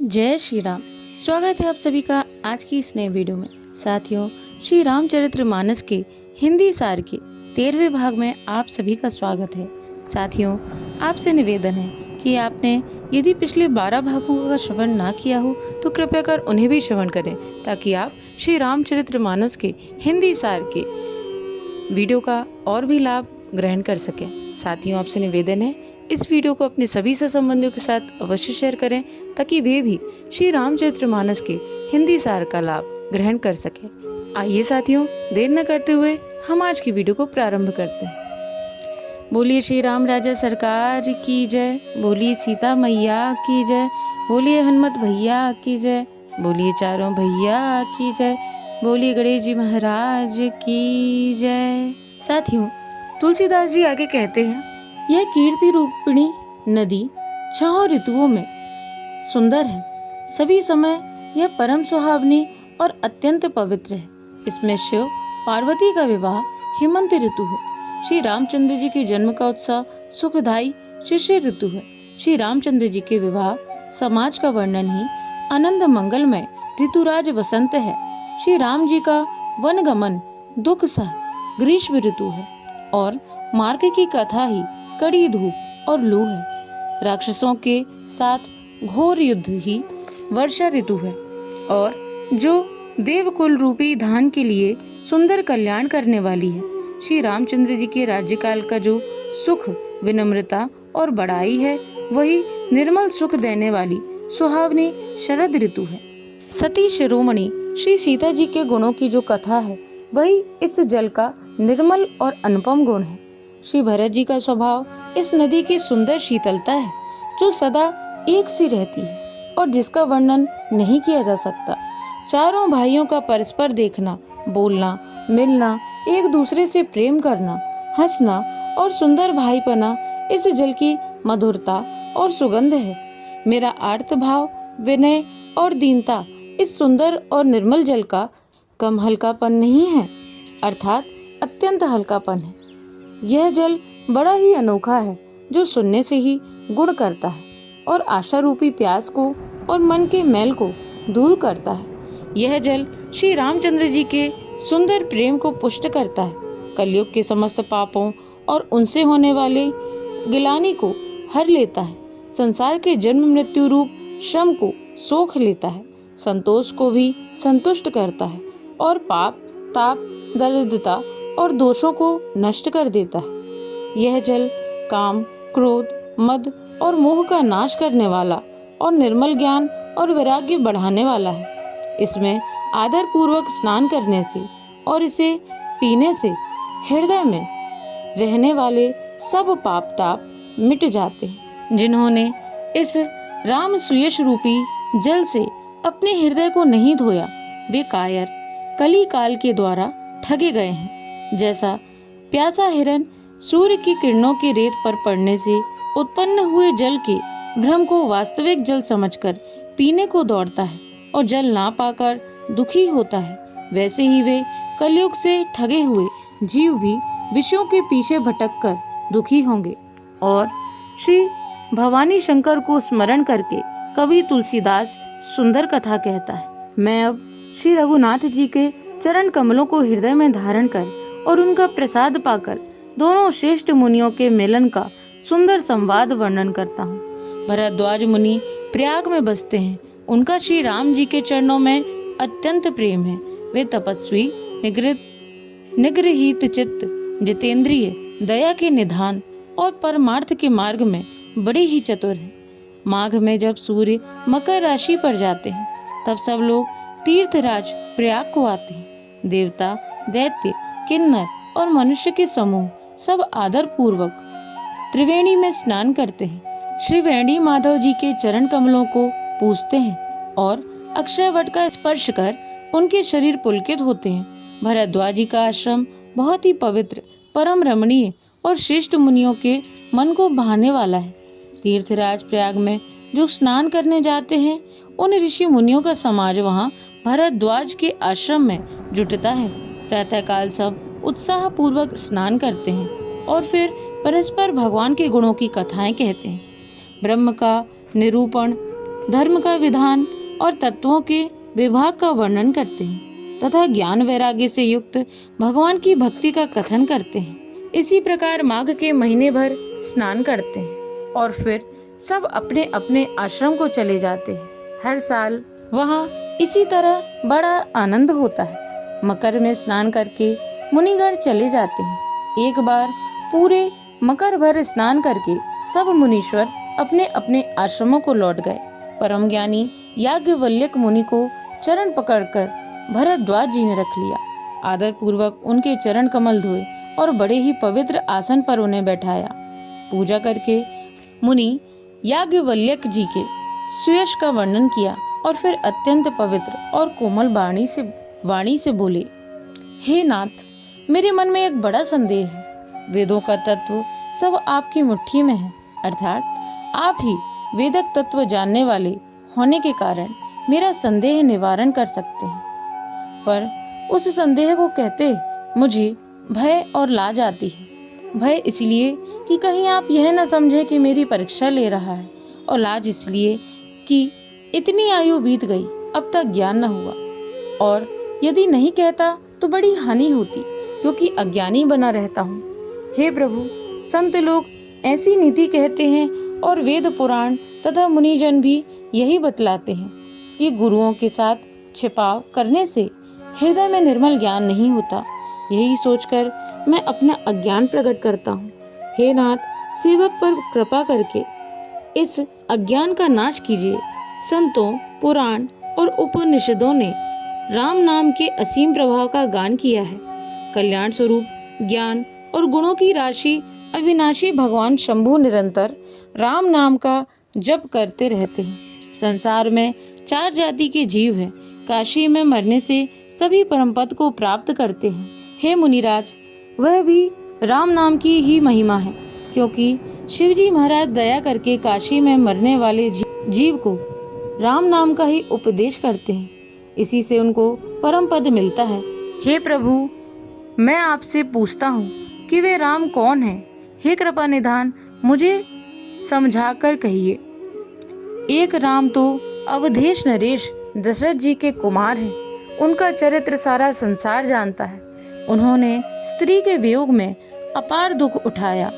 जय श्री राम। स्वागत है आप सभी का आज की इस नए वीडियो में। साथियों, श्री रामचरितमानस के हिंदी सार के 13वें भाग में आप सभी का स्वागत है। साथियों, आपसे निवेदन है कि आपने यदि पिछले 12 भागों का श्रवण ना किया हो तो कृपया कर उन्हें भी श्रवण करें, ताकि आप श्री रामचरितमानस के हिंदी सार के वीडियो का और भी लाभ ग्रहण कर सकें। साथियों, आपसे निवेदन है इस वीडियो को अपने सभी सहसंबंधियों के साथ अवश्य शेयर करें, ताकि वे भी श्री रामचरितमानस के हिंदी सार का लाभ ग्रहण कर सकें। आइए साथियों, देर न करते हुए हम आज की वीडियो को प्रारंभ करते हैं। बोलिए श्री राम राजा सरकार की जय, बोलिए सीता मैया की जय, बोलिए हनुमत भैया की जय, बोलिए चारों भैया की जय, बोलिए गणेश जी महाराज की जय। साथियों, तुलसीदास जी आगे कहते हैं, यह कीर्ति रूपिणी नदी 6 ऋतुओं में सुंदर है। सभी समय यह परम सुहावनी और अत्यंत पवित्र है। इसमें शिव पार्वती का विवाह हेमंत ऋतु है। श्री रामचंद्र जी के जन्म का उत्सव सुखदायी शिशिर ऋतु है। श्री रामचंद्र जी के विवाह समाज का वर्णन ही आनंद मंगलमय ऋतुराज वसंत है। श्री राम जी का वन गमन दुख सह ग्रीष्म ऋतु है और मार्ग की कथा ही कड़ी धूप और लू है। राक्षसों के साथ घोर युद्ध ही वर्षा ऋतु है और जो देवकुल रूपी धान के लिए सुंदर कल्याण करने वाली है। श्री रामचंद्र जी के राज्यकाल का जो सुख विनम्रता और बड़ाई है, वही निर्मल सुख देने वाली सुहावनी शरद ऋतु है। सती शिरोमणि श्री सीता जी के गुणों की जो कथा है, वही इस जल का निर्मल और अनुपम गुण है। श्री भरत जी का स्वभाव इस नदी की सुंदर शीतलता है, जो सदा एक सी रहती है और जिसका वर्णन नहीं किया जा सकता। चारों भाइयों का परस्पर देखना, बोलना, मिलना, एक दूसरे से प्रेम करना, हंसना और सुंदर भाईपना इस जल की मधुरता और सुगंध है। मेरा आर्त भाव, विनय और दीनता इस सुंदर और निर्मल जल का कम हल्कापन नहीं है, अर्थात अत्यंत हल्कापन है। यह जल बड़ा ही अनोखा है, जो सुनने से ही गुण करता है और आशा रूपी प्यास को और मन के मैल को दूर करता है। यह जल श्री रामचंद्र जी के सुंदर प्रेम को पुष्ट करता है। कलयुग के समस्त पापों और उनसे होने वाले गिलानी को हर लेता है। संसार के जन्म मृत्यु रूप श्रम को सोख लेता है। संतोष को भी संतुष्ट करता है और पाप, ताप, दरिद्रता और दोषों को नष्ट कर देता है। यह जल काम, क्रोध, मद और मोह का नाश करने वाला और निर्मल ज्ञान और वैराग्य बढ़ाने वाला है। इसमें आदर पूर्वक स्नान करने से और इसे पीने से हृदय में रहने वाले सब पाप ताप मिट जाते हैं। जिन्होंने इस राम सुयश रूपी जल से अपने हृदय को नहीं धोया, वे कायर कली काल के द्वारा ठगे गए हैं। जैसा प्यासा हिरन सूर्य की किरणों के रेत पर पड़ने से उत्पन्न हुए जल के भ्रम को वास्तविक जल समझकर पीने को दौड़ता है और जल ना पाकर दुखी होता है, वैसे ही वे कलयुग से ठगे हुए जीव भी विषयों के पीछे भटककर दुखी होंगे। और श्री भवानी शंकर को स्मरण करके कवि तुलसीदास सुंदर कथा कहता है। मैं अब श्री रघुनाथ जी के चरण कमलों को हृदय में धारण कर और उनका प्रसाद पाकर दोनों श्रेष्ठ मुनियों के मिलन का सुंदर संवाद वर्णन करता हूँ। भरद्वाज मुनि प्रयाग में बसते हैं। उनका श्री राम जी के चरणों में अत्यंत प्रेम है। वे तपस्वी, निगृहीत चित्त, जितेंद्रिय, दया के निधान और परमार्थ के मार्ग में बड़े ही चतुर हैं। माघ में जब सूर्य मकर राशि पर जाते हैं, तब सब लोग तीर्थराज प्रयाग को आते हैं। देवता, दैत्य, किन्नर और मनुष्य के समूह सब आदर पूर्वक त्रिवेणी में स्नान करते हैं। श्री वेणी माधव जी के चरण कमलों को पूजते हैं और अक्षय वट का स्पर्श कर उनके शरीर पुलकित होते हैं। भरद्वाज जी का आश्रम बहुत ही पवित्र, परम रमणीय और श्रेष्ठ मुनियों के मन को भाने वाला है। तीर्थराज प्रयाग में जो स्नान करने जाते हैं, उन ऋषि मुनियों का समाज वहाँ भरद्वाज के आश्रम में जुटता है। प्रातःकाल सब उत्साह पूर्वक स्नान करते हैं और फिर परस्पर भगवान के गुणों की कथाएं कहते हैं। ब्रह्म का निरूपण धर्म का विधान और तत्वों के विभाग का वर्णन करते हैं तथा ज्ञान वैराग्य से युक्त भगवान की भक्ति का कथन करते हैं। इसी प्रकार माघ के महीने भर स्नान करते हैं और फिर सब अपने अपने आश्रम को चले जाते हैं। हर साल वहाँ इसी तरह बड़ा आनंद होता है। मकर में स्नान करके मुनिगण चले जाते हैं। एक बार पूरे मकर भर स्नान करके सब मुनीश्वर अपने अपने आश्रमों को लौट गए। परम ज्ञानी याज्ञवल्क्य मुनि को चरण पकड़कर भरद्वाज जी ने रख लिया। आदर पूर्वक उनके चरण कमल धोए और बड़े ही पवित्र आसन पर उन्हें बैठाया। पूजा करके मुनि याज्ञवल्क्य जी के सुयश का वर्णन किया और फिर अत्यंत पवित्र और कोमल वाणी से बोले, हे नाथ, मेरे मन में एक बड़ा संदेह है। वेदों का तत्व सब आपकी मुट्ठी में है, अर्थात आप ही वेदक तत्व जानने वाले होने के कारण मेरा संदेह निवारण कर सकते हैं। पर उस संदेह को कहते मुझे भय और लाज आती है। भय इसलिए कि कहीं आप यह न समझे कि मेरी परीक्षा ले रहा है, और लाज इसलिए कि इतनी आयु बीत गई, अब तक ज्ञान न हुआ, और यदि नहीं कहता तो बड़ी हानि होती, क्योंकि अज्ञानी बना रहता हूँ। हे प्रभु, संत लोग ऐसी नीति कहते हैं और वेद पुराण तथा मुनिजन भी यही बतलाते हैं कि गुरुओं के साथ छिपाव करने से हृदय में निर्मल ज्ञान नहीं होता। यही सोचकर मैं अपना अज्ञान प्रकट करता हूँ। हे नाथ, सेवक पर कृपा करके इस अज्ञान का नाश कीजिए। संतों, पुराण और उपनिषदों ने राम नाम के असीम प्रभाव का गान किया है। कल्याण स्वरूप ज्ञान और गुणों की राशि अविनाशी भगवान शंभु निरंतर राम नाम का जप करते रहते हैं। संसार में 4 जाति के जीव हैं। काशी में मरने से सभी परम पद को प्राप्त करते हैं। हे मुनिराज, वह भी राम नाम की ही महिमा है, क्योंकि शिवजी महाराज दया करके काशी में मरने वाले जीव को राम नाम का ही उपदेश करते हैं। इसी से उनको परम पद मिलता है। हे प्रभु, मैं आपसे पूछता हूँ कि वे राम कौन हैं? हे कृपा निधान, मुझे समझाकर कहिए। एक राम तो अवधेश नरेश दशरथ जी के कुमार हैं। उनका चरित्र सारा संसार जानता है। उन्होंने स्त्री के वियोग में अपार दुख उठाया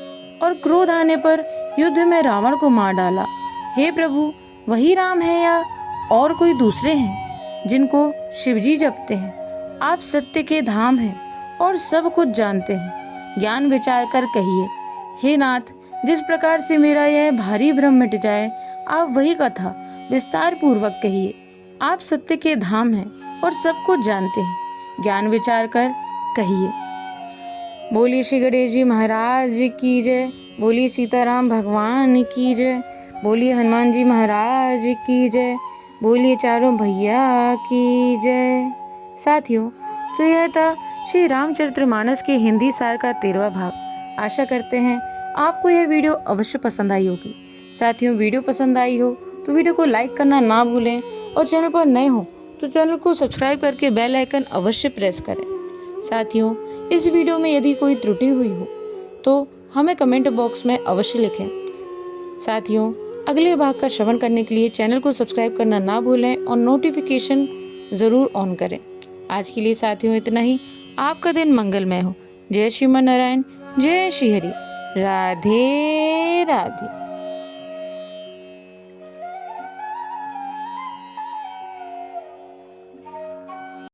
और क्रोध आने पर युद्ध में रावण को मार डाला। हे प्रभु, वही राम है या और कोई दूसरे हैं जिनको शिवजी जपते हैं? आप सत्य के धाम हैं और सब कुछ जानते हैं। ज्ञान विचार कर कहिए। हे नाथ, जिस प्रकार से मेरा यह भारी भ्रम मिट जाए, आप वही कथा विस्तार पूर्वक कहिए। आप सत्य के धाम हैं और सब कुछ जानते हैं। ज्ञान विचार कर कहिए। बोलिए श्री गणेश जी महाराज की जय। बोलिए सीताराम भगवान की जय। बोलिए हनुमान जी महाराज की जय। बोलिए चारों भैया की जय। साथियों, तो यह था श्री रामचरितमानस के हिंदी सार का 13वां भाग। आशा करते हैं आपको यह वीडियो अवश्य पसंद आई होगी। साथियों, वीडियो पसंद आई हो तो वीडियो को लाइक करना ना भूलें, और चैनल पर नए हो तो चैनल को सब्सक्राइब करके बेल आइकन अवश्य प्रेस करें। साथियों, इस वीडियो में यदि कोई त्रुटि हुई हो तो हमें कमेंट बॉक्स में अवश्य लिखें। साथियों, अगले भाग का श्रवण करने के लिए चैनल को सब्सक्राइब करना ना भूलें और नोटिफिकेशन ज़रूर ऑन करें। आज के लिए साथियों इतना ही। आपका दिन मंगलमय हो। जय श्रीमन नारायण, जय श्री हरि। राधे राधे।